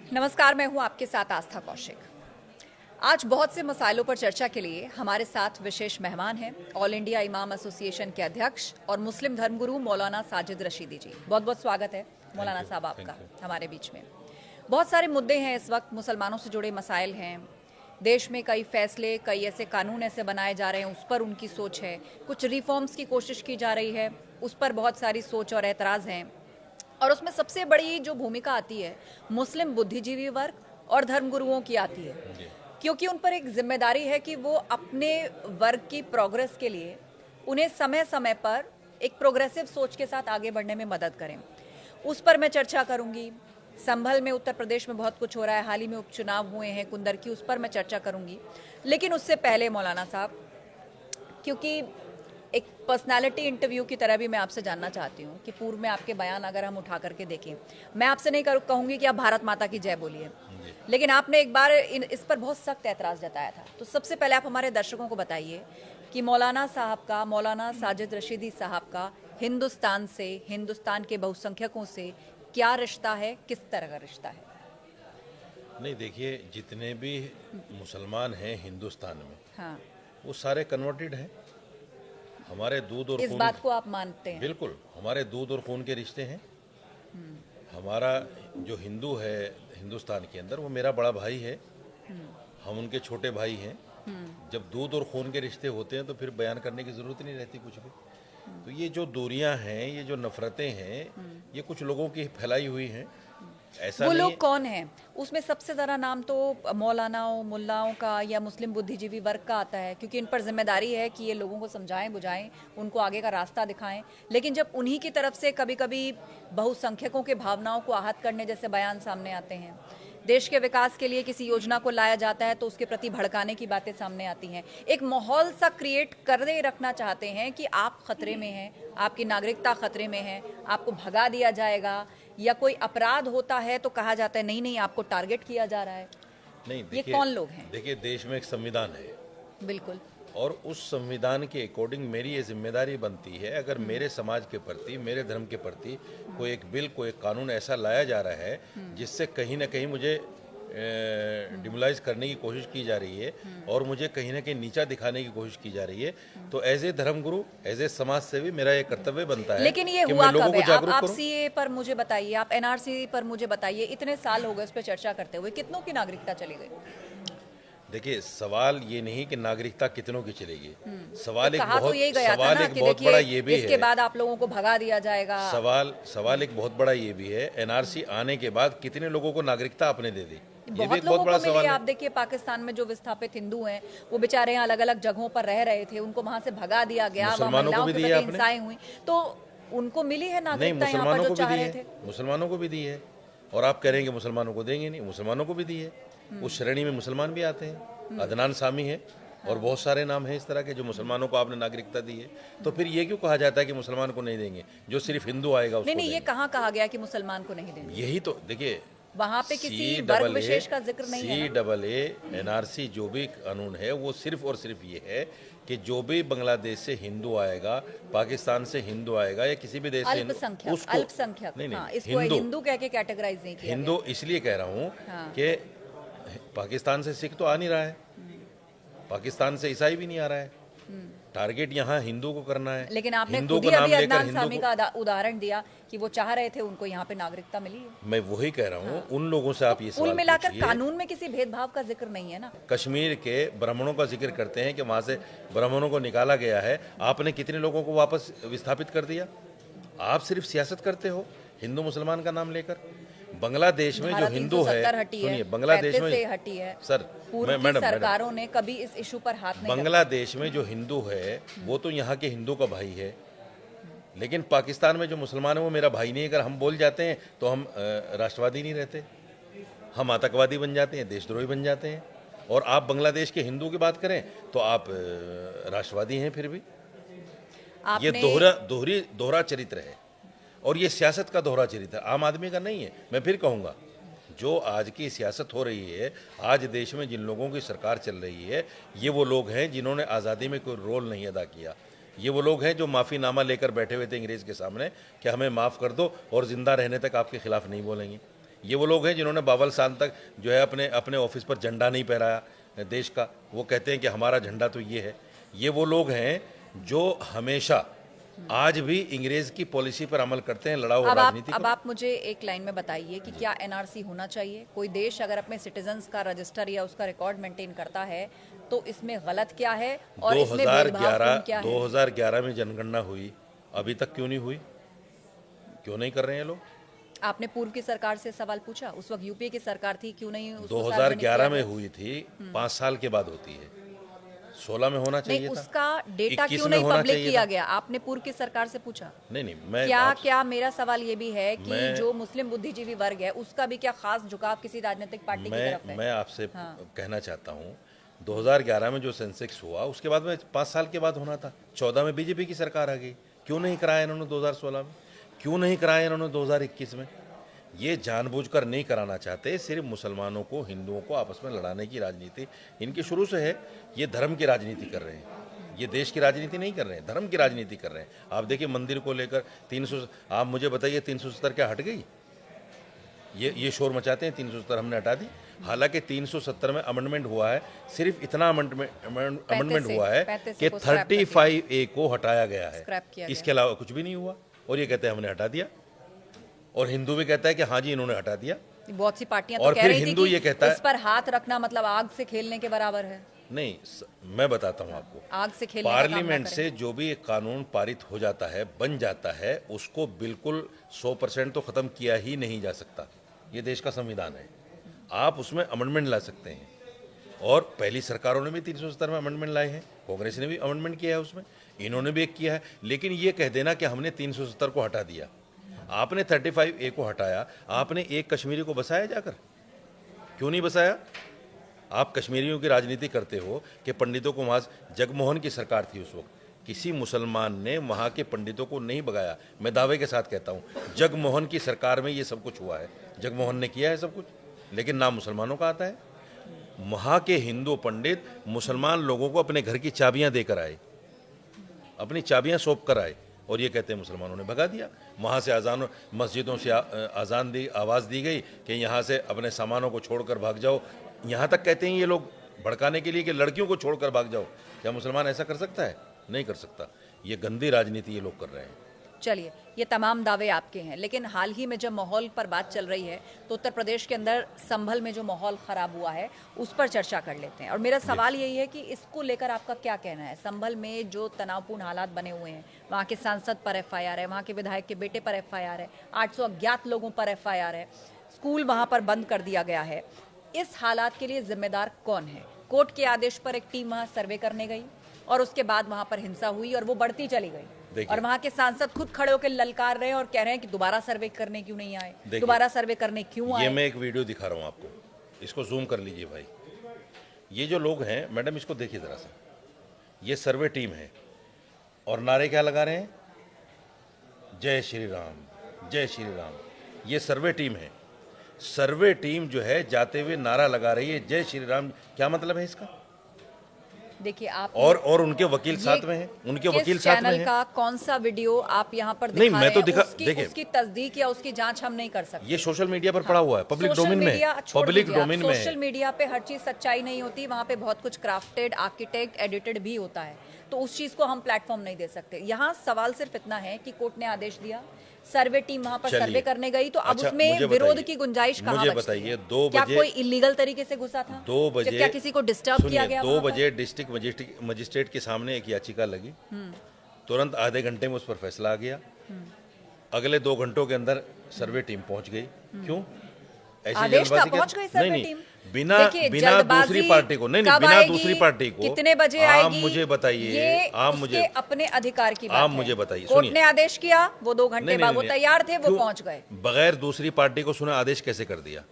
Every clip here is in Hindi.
नमस्कार, मैं हूं आपके साथ आस्था कौशिक। आज बहुत से मसाइलों पर चर्चा के लिए हमारे साथ विशेष मेहमान हैं ऑल इंडिया इमाम एसोसिएशन के अध्यक्ष और मुस्लिम धर्मगुरु मौलाना साजिद रशीदी जी। बहुत बहुत स्वागत है मौलाना साहब आपका हमारे बीच में। बहुत सारे मुद्दे हैं इस वक्त, मुसलमानों से जुड़े मसाइल हैं, देश में कई फैसले, कई ऐसे कानून ऐसे बनाए जा रहे हैं, उस पर उनकी सोच है, कुछ रिफॉर्म्स की कोशिश की जा रही है, उस पर बहुत सारी सोच और एतराज़ हैं। और उसमें सबसे बड़ी जो भूमिका आती है मुस्लिम बुद्धिजीवी वर्ग और धर्मगुरुओं की आती है, क्योंकि उन पर एक जिम्मेदारी है कि वो अपने वर्ग की प्रोग्रेस के लिए उन्हें समय समय पर एक प्रोग्रेसिव सोच के साथ आगे बढ़ने में मदद करें। उस पर मैं चर्चा करूंगी। संभल में, उत्तर प्रदेश में बहुत कुछ हो रहा है, हाल ही में उपचुनाव हुए हैं कुंदर की, उस पर मैं चर्चा करूंगी। लेकिन उससे पहले मौलाना साहब, क्योंकि एक पर्सनालिटी इंटरव्यू की तरह भी मैं आपसे जानना चाहती हूँ कि पूर्व में आपके बयान अगर हम उठा करके देखें, मैं आपसे नहीं कहूँगी कि आप भारत माता की जय बोलिए, लेकिन आपने एक बार इस पर बहुत सख्त एतराज़ जताया था। तो सबसे पहले आप हमारे दर्शकों को बताइए कि मौलाना साहब का, मौलाना साजिद रशीदी साहब का हिंदुस्तान से, हिंदुस्तान के बहुसंख्यकों से क्या रिश्ता है, किस तरह का रिश्ता है? नहीं, देखिए, जितने भी मुसलमान हैं हिंदुस्तान में, हाँ, वो सारे कन्वर्टेड हैं। हमारे दूध और इस खून, बात को आप मानते हैं? बिल्कुल, हमारे दूध और खून के रिश्ते हैं। हमारा जो हिंदू है हिंदुस्तान के अंदर, वो मेरा बड़ा भाई है, हम उनके छोटे भाई हैं। जब दूध और खून के रिश्ते होते हैं तो फिर बयान करने की ज़रूरत नहीं रहती कुछ भी। तो ये जो दूरियां हैं, ये जो नफरतें हैं, ये कुछ लोगों की फैलाई हुई हैं। ऐसा वो नहीं लोग है। कौन हैं? उसमें सबसे ज़्यादा नाम तो मौलानाओं, मुल्लाओं का या मुस्लिम बुद्धिजीवी वर्ग का आता है, क्योंकि इन पर जिम्मेदारी है कि ये लोगों को समझाएं, बुझाएं, उनको आगे का रास्ता दिखाएं। लेकिन जब उन्हीं की तरफ से कभी कभी बहुसंख्यकों के भावनाओं को आहत करने जैसे बयान सामने आते हैं, देश के विकास के लिए किसी योजना को लाया जाता है तो उसके प्रति भड़काने की बातें सामने आती हैं, एक माहौल सा क्रिएट कर दे रखना चाहते हैं कि आप खतरे में हैं, आपकी नागरिकता खतरे में है, आपको भगा दिया जाएगा, या कोई अपराध होता है तो कहा जाता है नहीं नहीं आपको टारगेट किया जा रहा है। नहीं, ये देखिए, कौन लोग हैं? देखिए, देश में एक संविधान है बिल्कुल। और उस संविधान के अकॉर्डिंग मेरी ये जिम्मेदारी बनती है, अगर मेरे समाज के प्रति, मेरे धर्म के प्रति कोई एक बिल, कोई एक कानून ऐसा लाया जा रहा है जिससे कहीं ना कहीं मुझे डिमोलाइज करने की कोशिश की जा रही है और मुझे कहीं ना कहीं नीचा दिखाने की कोशिश की जा रही है, तो एज ए धर्मगुरु, एज ए समाज सेवी मेरा ये कर्तव्य बनता है। लेकिन ये कि हुआ मैं लोगों कब को है? जागरूक आप करूं। सीए पर मुझे बताइए, आप एनआरसी पर मुझे बताइए, इतने साल हो गए उस पर चर्चा करते हुए, कितनों की नागरिकता चली गई? देखिए, सवाल ये नहीं कि नागरिकता कितनों की चलेगी, तो सवाल एक कहा तो बहुत यही गया था सवाल ना एक कि बहुत बड़ा देखिए ये भी इसके है। बाद आप लोगों को भगा दिया जाएगा। सवाल एक बहुत बड़ा ये भी है, एनआरसी आने के बाद कितने लोगों को नागरिकता आपने दे दी, ये भी बहुत एक लोगों बहुत बड़ा को मिली। सवाल आप है। देखिए, पाकिस्तान में जो विस्थापित हिंदू हैं, वो बेचारे यहाँ अलग अलग जगहों पर रह रहे थे, उनको वहां से भगा दिया गया, वहाँ मुसलमानों को महिलाओं भी के दी है प्रति आपने? हिंसाएं हुई, तो उनको मिली है नहीं, नागरिकता यहाँ पर मुसलमानों जो को भी चाह दी रहे है, थे। मुसलमानों को भी दी है। और आप कह रहे हैं कि मुसलमानों को देंगे नहीं, मुसलमानों को भी दी है। उस श्रेणी में मुसलमान भी आते हैं, अदनान सामी है और बहुत सारे नाम हैं इस तरह के जो मुसलमानों को आपने नागरिकता दी है। तो फिर ये क्यों कहा जाता है कि मुसलमान को नहीं देंगे, जो सिर्फ हिंदू आएगा उसको नहीं नहीं, ये देंगे? कहाँ कहा गया कि मुसलमान को नहीं देंगे? यही तो देखिए, वहां पे किसी वर्ग विशेष का जिक्र नहीं है ना। CAA एनआरसी जो भी कानून है वो सिर्फ और सिर्फ ये है कि जो भी बांग्लादेश से हिंदू आएगा, पाकिस्तान से हिंदू आएगा या किसी भी देश से अल्पसंख्यक, उसको अल्पसंख्यक, नहीं हाँ, नहीं, इसको हिंदू कह के कैटेगराइज नहीं किया हिंदू इसलिए कह रहा हूँ हाँ। कि पाकिस्तान से सिख तो आ नहीं रहा है, पाकिस्तान से ईसाई भी नहीं आ रहा है। टारगेट यहाँ हिंदू को करना है। लेकिन आपने हिंदू खुद को ही नाम अभी लेकर अदनान हिंदू सामी को, का उदाहरण दिया कि वो चाह रहे थे उनको यहाँ पे नागरिकता मिली है। मैं वही कह रहा हूँ, उन लोगों से आप ये कुल सवाल मिलाकर पूछिए। कानून में किसी भेदभाव का जिक्र नहीं है ना। कश्मीर के ब्राह्मणों का जिक्र करते हैं कि वहाँ से ब्राह्मणों को निकाला गया है, आपने कितने लोगों को वापस विस्थापित कर दिया? आप सिर्फ सियासत करते हो हिंदू मुसलमान का नाम लेकर। बांग्लादेश में जो हिंदू है, सुनिए, बांग्लादेश में हटी है सर, पूर्व की सरकारों ने कभी इस इशू पर हाथ नहीं बांग्लादेश में जो हिंदू है वो तो यहाँ के हिंदू का भाई है, लेकिन पाकिस्तान में जो मुसलमान है वो मेरा भाई नहीं। अगर हम बोल जाते हैं तो हम राष्ट्रवादी नहीं रहते, हम आतंकवादी बन जाते हैं, देशद्रोही बन जाते हैं। और आप बांग्लादेश के हिंदू की बात करें तो आप राष्ट्रवादी हैं। फिर भी ये दोहरा चरित्र है और ये सियासत का दोहरा चरित्र, आम आदमी का नहीं है। मैं फिर कहूँगा, जो आज की सियासत हो रही है, आज देश में जिन लोगों की सरकार चल रही है, ये वो लोग हैं जिन्होंने आज़ादी में कोई रोल नहीं अदा किया। ये वो लोग हैं जो माफ़ीनामा लेकर बैठे हुए थे अंग्रेज़ के सामने कि हमें माफ़ कर दो और ज़िंदा रहने तक आपके खिलाफ नहीं बोलेंगे। ये वो लोग हैं जिन्होंने 52 साल तक जो है अपने अपने ऑफिस पर झंडा नहीं फहराया देश का, वो कहते हैं कि हमारा झंडा तो ये है। ये वो लोग हैं जो हमेशा आज भी अंग्रेज की पॉलिसी पर अमल करते हैं, लड़ाऊ राजनीति। अब आप मुझे एक लाइन में बताइए कि क्या एनआरसी होना चाहिए? कोई देश अगर अपने सिटीजन्स का रजिस्टर या उसका रिकॉर्ड मेंटेन करता है तो इसमें गलत क्या है और इसमें भेदभाव क्या है? 2011 में जनगणना हुई, अभी तक क्यों नहीं हुई? क्यों नहीं कर रहे हैं लोग? आपने पूर्व की सरकार से सवाल पूछा? उस वक्त यूपीए की सरकार थी, क्यों नहीं उसको 2011 में हुई थी, 5 साल के बाद होती है, 16 में होना चाहिए नहीं, था। उसका डेटा क्यों में नहीं होना पब्लिक चाहिए किया था। गया? आपने पूर्व की सरकार से पूछा? नहीं, मैं क्या मेरा सवाल ये भी है कि जो मुस्लिम बुद्धिजीवी वर्ग है उसका भी क्या खास झुकाव किसी राजनीतिक पार्टी की तरफ है? मैं आपसे कहना चाहता हूँ, 2011 में जो सेंसेक्स हुआ उसके बाद में 5 साल के बाद होना था। 14 में बीजेपी की सरकार आ गई, क्यों नहीं कराया इन्होंने 2016 में? क्यों नहीं कराया इन्होंने 2021 में? ये जानबूझकर नहीं कराना चाहते, सिर्फ मुसलमानों को, हिंदुओं को आपस में लड़ाने की राजनीति इनकी शुरू से है। ये धर्म की राजनीति कर रहे हैं, ये देश की राजनीति नहीं कर रहे हैं, धर्म की राजनीति कर रहे हैं। आप देखिए मंदिर को लेकर 300, आप मुझे बताइए 370 क्या हट गई? ये शोर मचाते हैं 370 हमने हटा दी। हालांकि 370 में अमेंडमेंट हुआ है, सिर्फ इतना अमेंडमेंट हुआ है कि 35A को हटाया गया है, इसके अलावा कुछ भी नहीं हुआ। और ये कहते हैं हमने हटा दिया, और हिंदू भी कहता है कि हाँ जी इन्होंने हटा दिया। बहुत सी पार्टियां और तो कह फिर रही थी हिंदू कि ये कहता है उस पर हाथ रखना मतलब आग से खेलने के बराबर है। नहीं, मैं बताता हूँ आपको, आग से खेलने का काम ना पार्लियामेंट करें। से जो भी एक कानून पारित हो जाता है, बन जाता है, उसको बिल्कुल 100% तो खत्म किया ही नहीं जा सकता। ये देश का संविधान है, आप उसमें अमेंडमेंट ला सकते हैं। और पहली सरकारों ने भी 370 में अमेंडमेंट लाए हैं, कांग्रेस ने भी अमेंडमेंट किया है उसमें, इन्होंने भी एक किया है। लेकिन ये कह देना कि हमने 370 को हटा दिया, आपने 35A को हटाया, आपने एक कश्मीरी को बसाया जाकर? क्यों नहीं बसाया? आप कश्मीरियों की राजनीति करते हो कि पंडितों को वहाँ, जगमोहन की सरकार थी उस वक्त, किसी मुसलमान ने वहाँ के पंडितों को नहीं भगाया। मैं दावे के साथ कहता हूँ, जगमोहन की सरकार में ये सब कुछ हुआ है, जगमोहन ने किया है सब कुछ, लेकिन नाम मुसलमानों का आता है। वहाँ के हिंदू पंडित मुसलमान लोगों को अपने घर की चाबियाँ देकर आए, अपनी चाबियाँ सौंप कर आए, और ये कहते हैं मुसलमानों ने भगा दिया। वहाँ से अजान, मस्जिदों से अजान दी, आवाज़ दी गई कि यहाँ से अपने सामानों को छोड़कर भाग जाओ। यहाँ तक कहते हैं ये लोग भड़काने के लिए कि लड़कियों को छोड़कर भाग जाओ। क्या मुसलमान ऐसा कर सकता है? नहीं कर सकता। ये गंदी राजनीति ये लोग कर रहे हैं। चलिए, ये तमाम दावे आपके हैं, लेकिन हाल ही में जब माहौल पर बात चल रही है तो उत्तर प्रदेश के अंदर संभल में जो माहौल खराब हुआ है उस पर चर्चा कर लेते हैं। और मेरा सवाल यही है कि इसको लेकर आपका क्या कहना है? संभल में जो तनावपूर्ण हालात बने हुए हैं, वहाँ के सांसद पर FIR है, वहाँ के विधायक के बेटे पर FIR है, 800 अज्ञात लोगों पर FIR है, स्कूल वहाँ पर बंद कर दिया गया है। इस हालात के लिए जिम्मेदार कौन है? कोर्ट के आदेश पर एक टीम वहाँ सर्वे करने गई और उसके बाद वहाँ पर हिंसा हुई और वो बढ़ती चली गई, और वहाँ के सांसद खुद खड़े होकर ललकार रहे हैं और कह रहे हैं कि दोबारा सर्वे करने क्यों नहीं आए, दोबारा सर्वे करने क्यों आए? ये मैं एक वीडियो दिखा रहा हूँ आपको, इसको जूम कर लीजिए भाई। ये जो लोग हैं, मैडम इसको देखिए जरा सा, ये सर्वे टीम है और नारे क्या लगा रहे हैं? जय श्री राम, जय श्री राम। ये सर्वे टीम है। सर्वे टीम जो है जाते हुए नारा लगा रही है जय श्री राम। क्या मतलब है इसका? देखिए आप, और उनके वकील साथ में हैं, उनके वकील साथ में हैं। का कौन सा वीडियो आप यहाँ पर नहीं, दिखा मैं तो रहे हैं, देखिए, उसकी तस्दीक या उसकी जांच हम नहीं कर सकते। ये सोशल मीडिया पर पड़ा हुआ है, पब्लिक डोमेन में है, पब्लिक डोमेन में है। सोशल मीडिया पे हर चीज सच्चाई नहीं होती, वहाँ पे बहुत कुछ क्राफ्टेड, आर्किटेक्ट, एडिटेड भी होता है, तो उस चीज को हम प्लेटफॉर्म नहीं दे सकते। यहाँ सवाल सिर्फ इतना है कि कोर्ट ने आदेश दिया, सर्वे टीम वहाँ पर सर्वे करने गई, तो अब उसमें विरोध की गुंजाइश कहाँ बचती है? मुझे बताइए, 2 क्या बजे कोई इलीगल तरीके से घुसा था? 2 बजे क्या किसी को डिस्टर्ब किया गया? 2 बजे डिस्ट्रिक्ट मजिस्ट्रेट के सामने एक याचिका लगी, तुरंत आधे घंटे में उस पर फैसला आ गया। अगले 2 घंटों के अंदर सर्वे टीम पहुंच गई। क्यों? ऐसी जल्दबाजी? पहुंच गई सर्वे टीम? बिना दूसरी पार्टी को, नहीं बिना दूसरी पार्टी को कितने बजे आएगी? आप मुझे बताइए, आप मुझे अपने अधिकार की बात आप मुझे बताइए। कोर्ट ने आदेश किया, वो 2 घंटे बाद वो तैयार थे, वो पहुंच गए। बगैर दूसरी पार्टी को सुने आदेश कैसे कर दिया?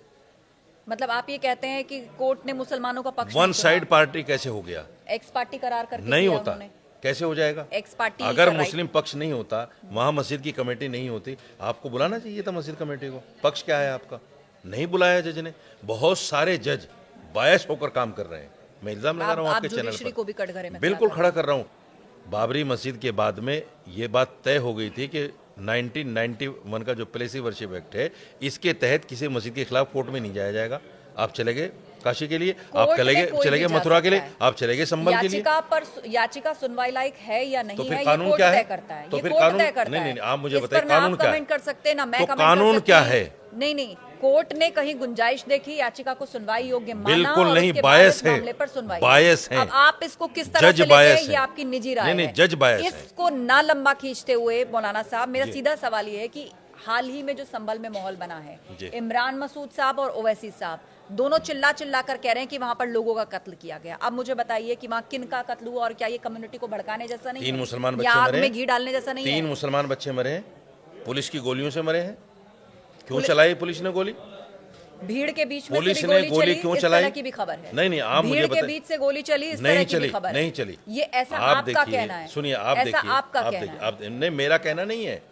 मतलब आप ये कहते हैं कि कोर्ट ने मुसलमानों का पक्ष वन साइड पार्टी कैसे हो गया? एक्स पार्टी करार करके नहीं होता, कैसे हो जाएगा? एक्स पार्टी अगर मुस्लिम पक्ष नहीं होता, वहां मस्जिद की कमेटी नहीं होती, आपको बुलाना चाहिए था मस्जिद कमेटी को। पक्ष क्या है आपका? नहीं बुलाया जज ने। बहुत सारे जज बायस होकर काम कर रहे हैं। मैं इल्जाम लगा रहा हूँ आपके चैनल पर, को भी कटघरे में बिल्कुल खड़ा कर रहा हूँ। बाबरी मस्जिद के बाद में ये बात तय हो गई थी कि 1991 का जो प्लेसी वर्शिप एक्ट है, इसके तहत किसी मस्जिद के खिलाफ कोर्ट में नहीं जाया जाएगा। आप चले गए काशी के लिए, आप चले गए मथुरा के लिए, आप चले गए संभल के लिए। याचिका सुनवाई लाइक है या नहीं तो फिर है, कानून ये क्या है? करता है। तो ये फिर कोर्ट कानून तय करता है। नहीं, आप मुझे इस बताइए पर कानून क्या है? कमेंट कर सकते हैं ना, मैं तो कमेंट कर कानून सकती क्या हूँ। है? नहीं, कोर्ट ने कहीं गुंजाइश देखी, याचिका को सुनवाई योग्य माना, बिल्कुल और नहीं, उसके बाद बायस इस है, मामले पर सुनवाई। बायस है। अब आप इसको किस तरह जज से लेते बायस हैं, ये है। आपकी निजी राय है। नहीं, जज बायस है। इसको ना लंबा खींचते हुए मौलाना साहब, मेरा सीधा सवाल ये है कि हाल ही में जो संभल में माहौल बना है, इमरान मसूद साहब और ओवैसी साहब दोनों चिल्ला कर कह रहे हैं कि वहां पर लोगों का कत्ल किया गया। अब मुझे बताइए कि वहां किन का कत्ल हुआ, और क्या ये कम्युनिटी को भड़काने जैसा नहीं है? 3 मुसलमान बच्चे या आग मरे, में घी डालने जैसा नहीं है? 3 मुसलमान बच्चे मरे हैं, पुलिस की गोलियों से मरे हैं। क्यों चलाई पुलिस ने गोली? भीड़ के बीच में पुलिस से ने भी गोली चली, क्यों इस चलाई? तरह की भी खबर है। नहीं, आप मुझे भीड़ के बताइए। बीच से गोली चली, इस नहीं तरह की भी चली, खबर है। नहीं चली। ये ऐसा आप आपका देखिए, कहना है? सुनिए, आप ऐसा देखिए, आपका आप कहना देखिए, है? आप नहीं, मेरा कहना नहीं है,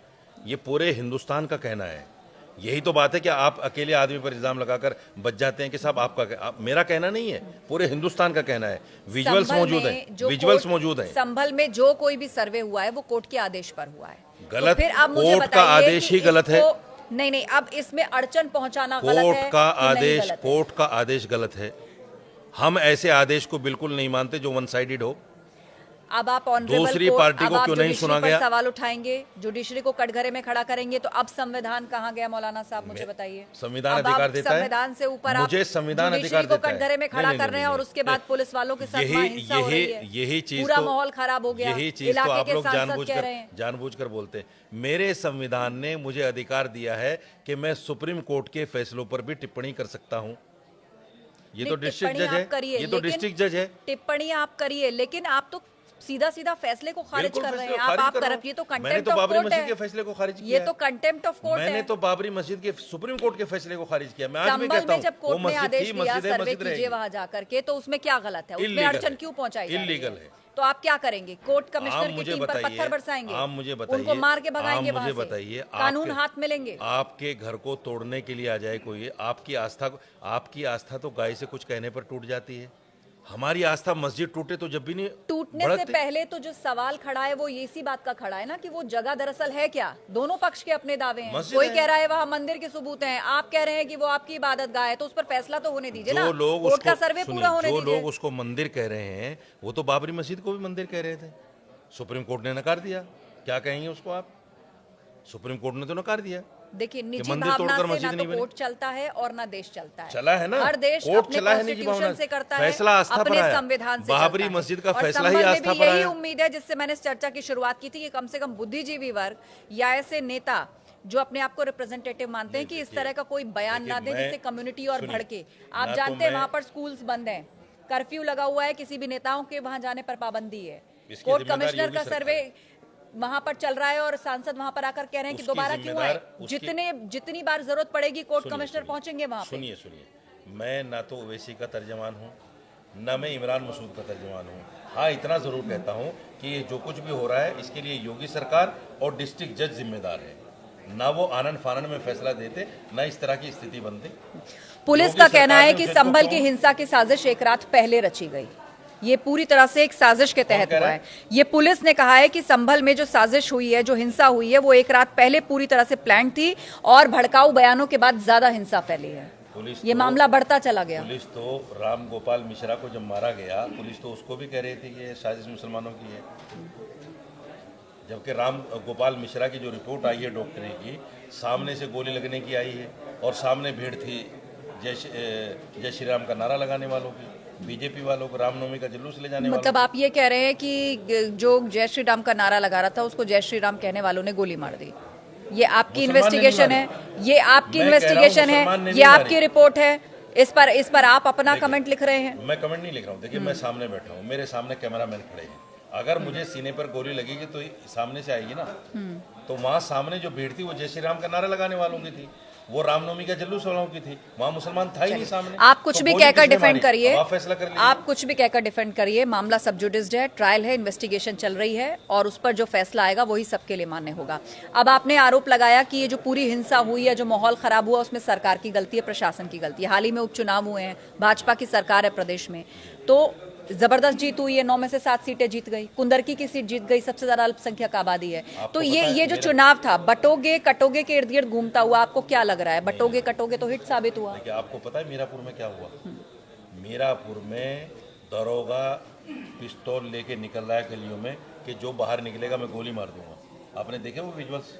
ये पूरे हिंदुस्तान का कहना है। यही तो बात है कि आप अकेले आदमी पर इल्जाम लगाकर बच जाते हैं कि साहब आपका मेरा कहना नहीं है, पूरे हिंदुस्तान का कहना है। विजुअल्स मौजूद है, विजुअल्स मौजूद है। संभल में जो कोई भी सर्वे हुआ है वो कोर्ट के आदेश पर हुआ है। गलत, तो फिर आप मुझे कोर्ट का बताइए आदेश कि ही गलत है। नहीं, अब इसमें अड़चन पहुंचाना गलत है कोर्ट का कि नहीं आदेश, गलत है? कोर्ट का आदेश गलत है। हम ऐसे आदेश को बिल्कुल नहीं मानते जो वन साइडेड हो। अब आप ऑनरेबल दूसरी पार्टी को क्यों नहीं सुना गया? सवाल उठाएंगे, जुडिशरी को कटघरे में खड़ा करेंगे, तो अब संविधान कहाँ गया मौलाना साहब, मुझे बताइए। संविधान अधिकार देता है, संविधान से ऊपर मुझे संविधान अधिकार को देता है। कटघरे में खड़ा कर रहे हैं, और उसके बाद पुलिस वालों के साथ हिंसा हो रही है। यही चीज, पूरा माहौल खराब हो गया। यही चीज तो आप लोग जानबूझकर जानबूझकर बोलते हैं। मेरे संविधान ने मुझे अधिकार दिया है कि मैं सुप्रीम कोर्ट के फैसलों पर भी टिप्पणी कर सकता हूँ। ये तो डिस्ट्रिक्ट जज है, ये तो डिस्ट्रिक्ट जज है। टिप्पणी आप करिए, लेकिन आप तो सीधा फैसले को खारिज कर रहे हैं। आप करप्ट, ये तो कंटेम्प्ट ऑफ बाबरी कोर्ट मस्जिद है। के फैसले को खारिज किया। ये तो कंटेम्प्ट ऑफ कोर्ट है। मैंने तो बाबरी मस्जिद के सुप्रीम कोर्ट के फैसले को खारिज किया। मैं आज भी कहता हूं, जब कोर्ट ने आदेश दिया सर्वे कीजिए वहां जाकर के, तो उसमें क्या गलत है? उसमें अड़चन क्यों पहुंचाई? इल्लीगल है। तो आप क्या करेंगे? कोर्ट कमिश्नर की टीम पर पत्थर बरसाएंगे? आप मुझे बताइए, उनको मार के भगाएंगे वहां से? बताइए, कानून हाथ में लेंगे? आपके घर को तोड़ने के लिए आ जाए कोई, आपकी आस्था तो गाय से कुछ कहने पर टूट जाती है। हमारी आस्था मस्जिद टूटे तो जब भी नहीं टूटने से पहले तो जो सवाल खड़ा है वो इसी बात का खड़ा है ना कि वो जगह दरअसल है क्या? दोनों पक्ष के अपने दावे हैं। कोई कह रहा है वहाँ मंदिर के सबूत हैं, आप कह रहे हैं कि वो आपकी इबादत गाह है, तो उस पर फैसला तो होने दीजिए ना। कोर्ट का सर्वे पूरा होने दीजिए। जो लोग उसको मंदिर कह रहे हैं वो तो बाबरी मस्जिद को भी मंदिर कह रहे थे। सुप्रीम कोर्ट ने नकार दिया। क्या कहेंगे उसको आप? सुप्रीम कोर्ट ने तो नकार दिया। देखिए, निजी भावना से ना तो कोर्ट चलता है और ना देश चलता है। चला है ना, हर देश कोर्ट अपने चला है निजी भावना से करता है, फैसला आस्था पर अपने है। संविधान से बाबरी मस्जिद का फैसला ही आस्था पर है। यही उम्मीद है, जिससे मैंने इस चर्चा की शुरुआत की थी, कि कम से कम बुद्धिजीवी वर्ग या ऐसे नेता जो अपने आप को रिप्रेजेंटेटिव मानते हैं कि इस तरह का कोई बयान ना दें जिससे कम्युनिटी और भड़के। आप जानते हैं वहां पर स्कूल्स बंद हैं, कर्फ्यू लगा हुआ है, किसी भी नेताओं के वहां जाने पर पाबंदी है। कोर्ट कमिश्नर का सर्वे वहां पर चल रहा है और सांसद वहां पर आकर कह रहे हैं कि दोबारा क्यों आए? जितनी बार जरूरत पड़ेगी कोर्ट कमिश्नर पहुंचेंगे वहां पे। सुनिए, मैं ना तो ओवैसी का तर्जमान हूँ, ना मैं इमरान मसूद का तर्जमान हूँ। हाँ, इतना जरूर कहता हूँ कि ये जो कुछ भी हो रहा है इसके लिए योगी सरकार और डिस्ट्रिक्ट जज जिम्मेदार है। ना वो आनंद फानन में फैसला देते, ना इस तरह की स्थिति बनती। पुलिस का कहना है कि संभल की हिंसा की साजिश एक रात पहले रची गई। ये पूरी तरह से एक साजिश के तहत हुआ है। ये पुलिस ने कहा है कि संभल में जो साजिश हुई है, जो हिंसा हुई है, वो एक रात पहले पूरी तरह से प्लान थी और भड़काऊ बयानों के बाद ज्यादा हिंसा फैली है। ये मामला बढ़ता चला गया। पुलिस तो राम गोपाल मिश्रा को जब मारा गया, पुलिस तो उसको भी कह रही थी कि ये साजिश मुसलमानों की है, जबकि राम गोपाल मिश्रा की जो रिपोर्ट आई है डॉक्टरी की, सामने से गोली लगने की आई है और सामने भीड़ थी जय श्री राम का नारा लगाने वालों की, बीजेपी वालों को रामनवमी का जुलूस ले जाने मतलब आप ये कह रहे हैं कि जो जय श्री राम का नारा लगा रहा था उसको जय श्री राम कहने वालों ने गोली मार दी? ये आपकी इन्वेस्टिगेशन है, ये आपकी इन्वेस्टिगेशन है, ये आपकी रिपोर्ट है। इस पर आप अपना कमेंट लिख रहे हैं? मैं कमेंट नहीं लिख रहा हूँ। देखिए, मैं सामने बैठा हूँ, मेरे सामने कैमरामैन खड़े हैं। अगर मुझे सीने पर गोली लगेगी तो सामने से आएगी ना। तो वहाँ सामने जो भीड़ थी वो जय श्री राम का नारा लगाने वालों की थी, वो रामनवमी का जुलूस वालों की थी। वहाँ मुसलमान था ही नहीं सामने। आप कुछ भी कहकर डिफेंड करिए, फैसला कर आप कुछ भी कहकर डिफेंड करिए। मामला सब जुडिस्ड है, ट्रायल है, इन्वेस्टिगेशन चल रही है और उस पर जो फैसला आएगा वही सबके लिए मान्य होगा। अब आपने आरोप लगाया कि ये जो पूरी हिंसा हुई है, जो माहौल खराब हुआ, उसमें सरकार की गलती है, प्रशासन की गलती है। हाल ही में उपचुनाव हुए हैं, भाजपा की सरकार है प्रदेश में, तो जबरदस्त जीत हुई है, 9 में से 7 सीटें जीत गई, कुंदरकी की सीट जीत गई, सबसे ज्यादा अल्पसंख्यक आबादी है। तो ये जो चुनाव था बटोगे कटोगे के इर्द गिर्द घूमता हुआ, आपको क्या लग रहा है? बटोगे कटोगे तो हिट साबित हुआ। देखिए, आपको पता है मीरापुर में क्या हुआ? मीरापुर में दरोगा पिस्तौल लेके निकल रहा है गलियों में कि जो बाहर निकलेगा मैं गोली मार दूंगा। आपने देखे वो विजुअल्स?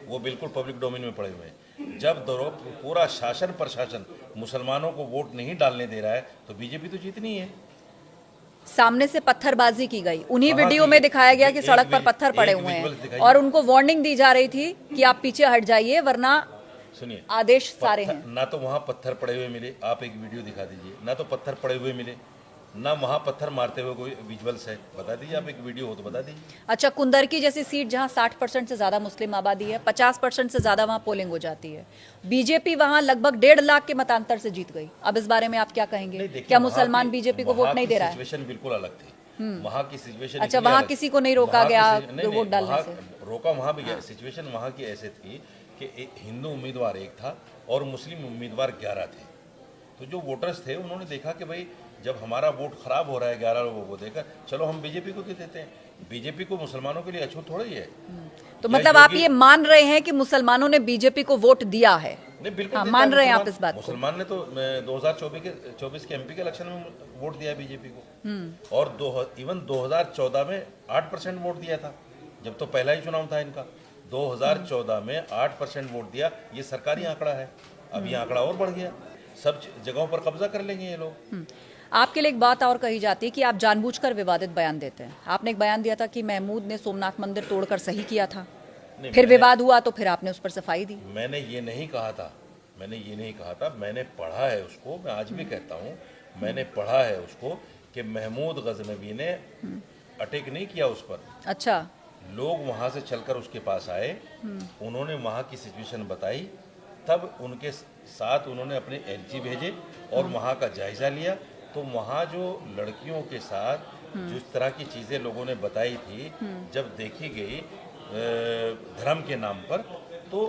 वो बिल्कुल पब्लिक डोमेन में पड़े हुए हैं। जब पूरा शासन प्रशासन मुसलमानों को वोट नहीं डालने दे रहा है तो बीजेपी तो जीतनी है। सामने से पत्थरबाजी की गई, उन्हीं वीडियो में दिखाया गया कि सड़क पर पत्थर पड़े हुए हैं और उनको वार्निंग दी जा रही थी कि आप पीछे हट जाइए वरना सुनिए आदेश सारे हैं। ना तो वहाँ पत्थर पड़े हुए मिले, आप एक वीडियो दिखा दीजिए, ना तो पत्थर पड़े हुए मिले, ना वहाँ पत्थर मारते हुए कोई विजुअल्स है, बता दीजिए। आप एक वीडियो हो तो बता दीजिए। अच्छा, कुंदरकी जैसी सीट जहाँ 60% से ज्यादा मुस्लिम आबादी है, 50% से ज्यादा वहाँ पोलिंग हो जाती है, बीजेपी वहाँ लगभग 1.5 लाख के मतांतर से जीत गई। अब इस बारे में आप क्या कहेंगे? क्या मुसलमान बीजेपी को वोट नहीं दे रहा है? सिचुएशन बिल्कुल अलग थी वहाँ की सिचुएशन। अच्छा, वहाँ किसी को नहीं रोका गया वोट डालने से? रोका वहाँ भी गया। सिचुएशन वहाँ की ऐसे थी कि हिंदू उम्मीदवार एक था और मुस्लिम उम्मीदवार 11 थे। तो जो वोटर्स थे उन्होंने देखा कि भाई जब हमारा वोट खराब हो रहा है 11 लोगों को देकर, चलो हम बीजेपी को दे देते हैं। बीजेपी को मुसलमानों के लिए अछूत थोड़ा ही है। तो मतलब आप ये मान रहे हैं कि मुसलमानों ने बीजेपी को वोट दिया है? नहीं, बिल्कुल। हाँ, मान रहे हैं आप इस बात को? मुसलमान ने तो 2024 के एमपी के इलेक्शन में वोट दिया बीजेपी को, और इवन 2014 में 8% वोट दिया था, जब तो पहला ही चुनाव था इनका। 2014 में 8% वोट दिया, ये सरकारी आंकड़ा है। अब ये आंकड़ा और बढ़ गया, सब जगहों पर कब्जा कर लेंगे ये लोग। आपके लिए एक बात और कही जाती है कि आप जानबूझकर विवादित बयान देते हैं। आपने एक बयान दिया था कि महमूद ने सोमनाथ मंदिर तोड़कर सही किया था, फिर विवाद हुआ तो फिर आपने उस पर सफाई दी। मैंने ये नहीं कहा था, मैंने पढ़ा है उसको। मैं आज भी कहता हूँ, मैंने पढ़ा है उसको कि महमूद गजनवी ने अटैक नहीं किया उस पर। अच्छा, लोग वहाँ से चलकर उसके पास आए, उन्होंने वहाँ की सिचुएशन बताई, तब उनके साथ उन्होंने अपने एलजी भेजे और वहाँ का जायजा लिया। तो वहाँ जो लड़कियों के साथ जिस तरह की चीज़ें लोगों ने बताई थी, जब देखी गई धर्म के नाम पर, तो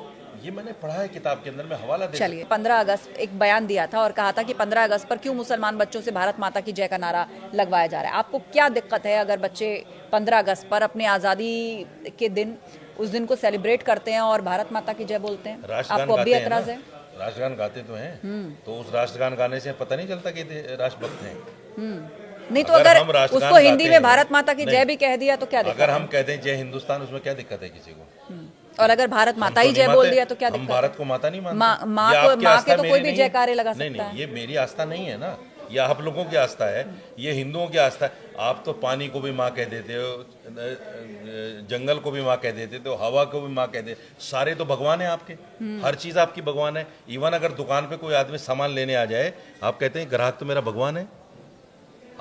ये मैंने पढ़ा है किताब के अंदर में, हवाला दे। चलिए, 15 अगस्त एक बयान दिया था और कहा था कि 15 अगस्त पर क्यों मुसलमान बच्चों से भारत माता की जय का नारा लगवाया जा रहा है। आपको क्या दिक्कत है अगर बच्चे 15 अगस्त पर अपनी आज़ादी के दिन उस दिन को सेलिब्रेट करते हैं और भारत माता की जय बोलते हैं? आपको अब भी एतराज है? राष्ट्रगान गाते तो हैं, तो उस राष्ट्रगान गाने से पता नहीं चलता कि राष्ट्रभक्त हैं। नहीं तो अगर उसको हिंदी में भारत माता की जय भी कह दिया तो क्या दिक्कत? अगर हम कहते हैं जय हिंदुस्तान, उसमें क्या दिक्कत है किसी को? और अगर भारत माता ही जय बोल दिया तो क्या दिक्कत? हम भारत को माता नहीं मानते। माँ के तो कोई भी जयकारे लगा सकता है। नहीं, ये मेरी आस्था नहीं है ना, ये आप लोगों की आस्था है, ये हिंदुओं की आस्था है। आप तो पानी को भी माँ कह देते हो, जंगल को भी माँ कह देते हो, हवा को भी माँ कह देते, सारे तो भगवान है आपके, हर चीज आपकी भगवान है। इवन अगर दुकान पे कोई आदमी सामान लेने आ जाए, आप कहते हैं ग्राहक तो मेरा भगवान है।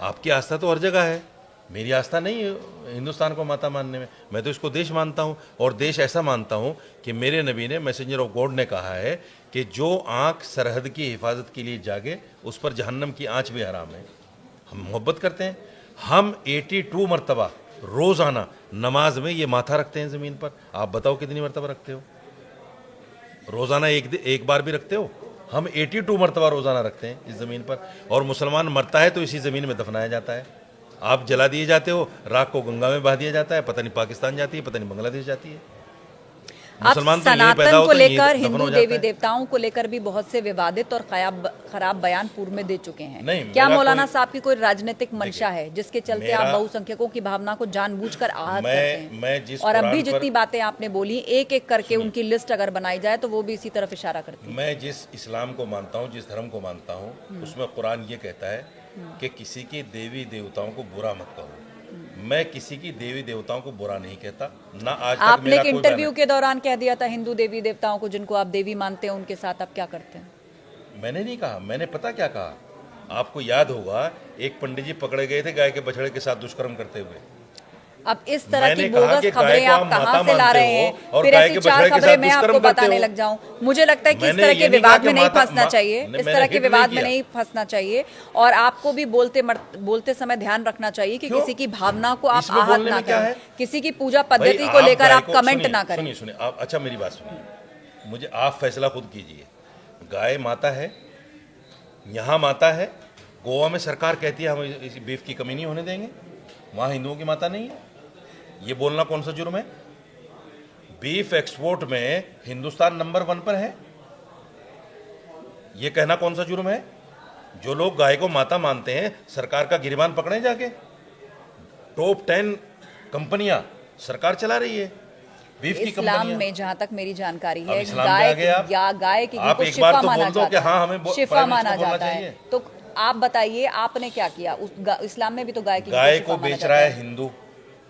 आपकी आस्था तो हर जगह है, मेरी आस्था नहीं है हिंदुस्तान को माता मानने में। मैं तो इसको देश मानता हूँ, और देश ऐसा मानता हूँ कि मेरे नबी ने, मैसेंजर ऑफ गॉड ने कहा है कि जो आँख सरहद की हिफाजत के लिए जागे उस पर जहन्नम की आँच भी हराम है। हम मोहब्बत करते हैं, हम 82 मरतबा रोज़ाना नमाज में ये माथा रखते हैं ज़मीन पर। आप बताओ कितनी मरतबा रखते हो? रोज़ाना एक बार भी रखते हो? हम 82 मरतबा रोज़ाना रखते हैं इस ज़मीन पर, और मुसलमान मरता है तो इसी ज़मीन में दफनाया जाता है। आप जला दिए जाते हो, राख को गंगा में बहा दिया जाता है, पता नहीं पाकिस्तान जाती है, पता नहीं बांग्लादेश जाती है। मुसलमान तो सनातन को लेकर, हिंदू देवी देवताओं को लेकर भी बहुत से विवादित और खराब बयान पूर्व में दे चुके हैं। क्या मौलाना साहब की कोई राजनीतिक मंशा है जिसके चलते आप बहुसंख्यकों की भावना को जानबूझकर आहत करते हैं? और अब भी जितनी बातें आपने बोली, एक एक करके उनकी लिस्ट अगर बनाई जाए तो वो भी इसी तरफ इशारा करती है। मैं जिस इस्लाम को मानता हूँ, जिस धर्म को मानता हूँ, उसमें कुरान ये कहता है कि किसी की देवी देवताओं को बुरा मत कहो। मैं किसी की देवी देवताओं को बुरा नहीं कहता, ना आज तक। आपने एक इंटरव्यू के दौरान कह दिया था हिंदू देवी देवताओं को जिनको आप देवी मानते हैं उनके साथ आप क्या करते हैं? मैंने नहीं कहा, मैंने पता क्या कहा, आपको याद होगा एक पंडित जी पकड़े गए थे गाय के बछड़े के साथ दुष्कर्म करते हुए। अब इस तरह की बोगस खबरें आप कहां से ला रहे हैं? फिर ऐसी 4 खबरें मैं आपको बताने लग जाऊं? मुझे लगता है कि इस तरह के विवाद में नहीं फंसना चाहिए, इस तरह के विवाद में नहीं फंसना चाहिए। और आपको भी बोलते समय ध्यान रखना चाहिए कि किसी की भावना को आप आहत ना करें, किसी की पूजा पद्धति को लेकर आप कमेंट ना करें। सुनिए आप, अच्छा मेरी बात सुनिए, मुझे आप फैसला खुद कीजिए। गाय माता है, यहाँ माता है, गोवा में सरकार कहती है हम इस बीफ की कमी नहीं होने देंगे, वहाँ हिंदुओं की माता नहीं है। ये बोलना कौन सा जुर्म है? बीफ एक्सपोर्ट में हिंदुस्तान नंबर 1 पर है, ये कहना कौन सा जुर्म है? जो लोग गाय को माता मानते हैं सरकार का गिरबान पकड़े जाके। टॉप 10 कंपनियां सरकार चला रही है बीफ की इस्लाम कंपनियां। में जहां तक मेरी जानकारी है, इस्लाम में आ गए आप। गाय की आप को एक शिफा बार तो माना बोल दो जाता कि हाँ, है, हमें शिफा प्राइम माना मिनिस्टर बोलना जाता है। चाहिए। तो आप बताइए आपने क्या किया? इस्लाम में भी तो गाय की गाय शिफा को माना बेच जाता रहा है हिंदू,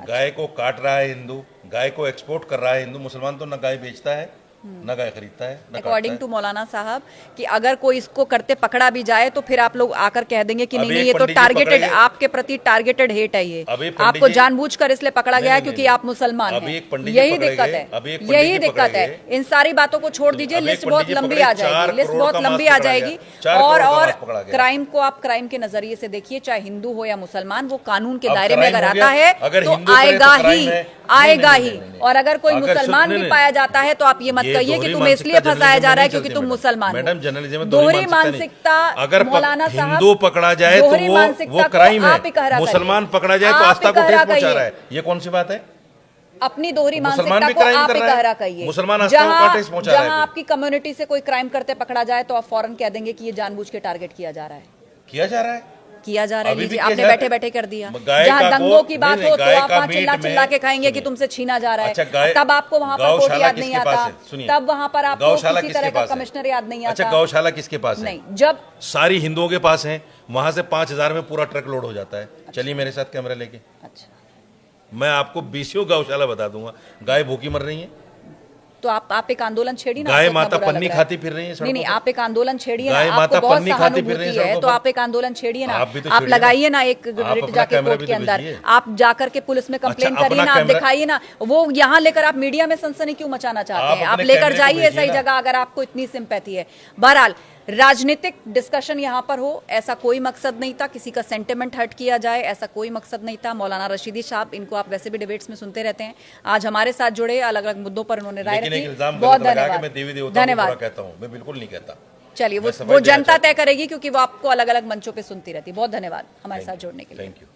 गाय को काट रहा है हिंदू, गाय को एक्सपोर्ट कर रहा है हिंदू। मुसलमान तो न गाय बेचता है न गाय खरीदता है न अकॉर्डिंग टू मौलाना साहब कि अगर कोई इसको करते पकड़ा भी जाए तो फिर आप लोग आकर कह देंगे कि नहीं नहीं ये तो टारगेटेड, आपके प्रति टारगेटेड हेट है, ये आपको जानबूझकर इसलिए पकड़ा गया है क्योंकि आप मुसलमान हैं। यही दिक्कत है, यही दिक्कत है। इन सारी बातों को छोड़ दीजिए, लिस्ट बहुत लंबी आ जाएगी, लिस्ट बहुत लंबी आ जाएगी। और क्राइम को आप क्राइम के नजरिए से देखिए, चाहे हिंदू हो या मुसलमान, वो कानून के दायरे में अगर आता है तो आएगा ही, आएगा ही। और अगर कोई मुसलमान भी पाया जाता है तो आप ये मत कहिए कि तुम इसलिए फंसाया जा रहा है क्योंकि तुम मुसलमान हो। मैडम जर्नलिज्म में दोहरी मानसिकता, अगर मौलाना साहब, हिंदू पकड़ा जाए तो वो क्राइम है, मुसलमान पकड़ा जाए तो आस्था को ठेस पहुंचा रहा है। ये कौन सी बात है? अपनी दोहरी मानसिकता को आप ही कह रहा कहिए। मुसलमान आस्था को ठेस पहुंचा रहा है। जहां आपकी कम्युनिटी से कोई क्राइम करते पकड़ा जाए तो आप फौरन कह देंगे कि ये जानबूझ के टारगेट किया जा रहा है, किया जा रहा है, किया जा रहा है। लीजिए, आपने बैठे बैठे कर दिया। जहाँ दंगों की बात हो तो आप वहाँ चिल्ला चिल्ला के कहेंगे कि तुमसे छीना जा रहा है, तब आपको वहाँ पर कोर्ट याद नहीं आता, तब वहाँ पर आपको किसी तरह का कमिश्नर याद नहीं आता। अच्छा, गौशाला किसके पास है? नहीं, जब सारी हिंदुओं के पास है, वहां से 5000 में पूरा ट्रक लोड हो जाता है। चलिए मेरे साथ कैमरा लेके, अच्छा, मैं आपको 20 गौशाला बता दूंगा। गाय भूखी मर रही है तो आप एक आंदोलन छेड़िए ना। गाय माता पन्नी खाती फिर रही है। नहीं नहीं, आप एक आंदोलन छेड़िए ना, गाय आपको माता बहुत पन्नी खाती फिर रही सहानुभूति है तो आप एक आंदोलन छेड़िए ना। आप तो लगाइए ना एक रिट जाके कोर्ट के अंदर, आप जाकर के पुलिस में कंप्लेन करिए ना, आप दिखाइए ना। वो यहाँ लेकर आप मीडिया में सनसनी क्यों मचाना चाहते हैं? आप लेकर जाइए सही जगह अगर आपको इतनी सिंपैथी है। बहरहाल राजनीतिक डिस्कशन यहाँ पर हो, ऐसा कोई मकसद नहीं था, किसी का सेंटिमेंट हर्ट किया जाए ऐसा कोई मकसद नहीं था। मौलाना रशीदी साहब, इनको आप वैसे भी डिबेट्स में सुनते रहते हैं, आज हमारे साथ जुड़े, अलग अलग मुद्दों पर उन्होंने राय रखी। बहुत धन्यवाद, धन्यवाद। कहता हूँ मैं, बिल्कुल नहीं कहता। चलिए, वो जनता तय करेगी क्योंकि वो आपको अलग अलग मंचों पे सुनती रहती है। बहुत धन्यवाद हमारे साथ जुड़ने के लिए। Thank you.